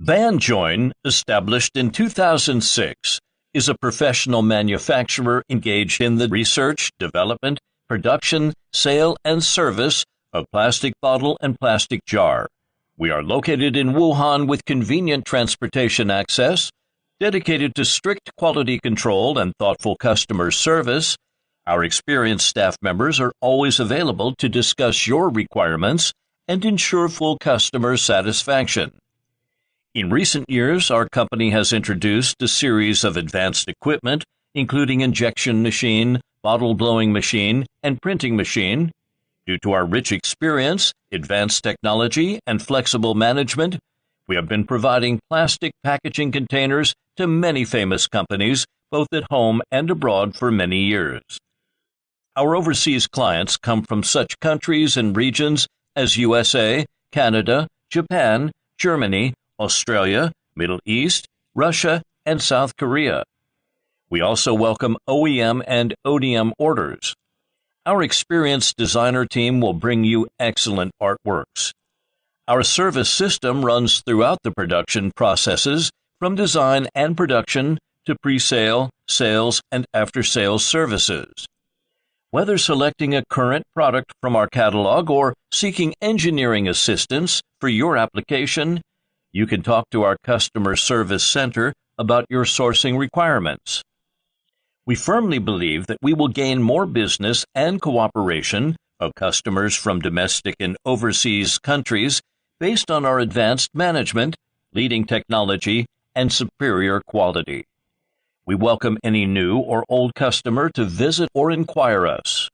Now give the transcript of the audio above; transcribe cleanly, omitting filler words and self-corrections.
Vanjoin, established in 2006, is a professional manufacturer engaged in the research, development, production, sale, and service of plastic bottle and plastic jar. We are located in Wuhan with convenient transportation access, dedicated to strict quality control and thoughtful customer service. Our experienced staff members are always available to discuss your requirements and ensure full customer satisfaction. In recent years, our company has introduced a series of advanced equipment, including injection machine, bottle blowing machine, and printing machine. Due to our rich experience, advanced technology, and flexible management, we have been providing plastic packaging containers to many famous companies, both at home and abroad, for many years. Our overseas clients come from such countries and regions as USA, Canada, Japan, Germany, Australia, Middle East, Russia, and South Korea. We also welcome OEM and ODM orders. Our experienced designer team will bring you excellent artworks. Our service system runs throughout the production processes, from design and production to pre-sale, sales, and after-sales services. Whether selecting a current product from our catalog or seeking engineering assistance for your application, you can talk to our customer service center about your sourcing requirements. We firmly believe that we will gain more business and cooperation of customers from domestic and overseas countries based on our advanced management, leading technology, and superior quality. We welcome any new or old customer to visit or inquire us.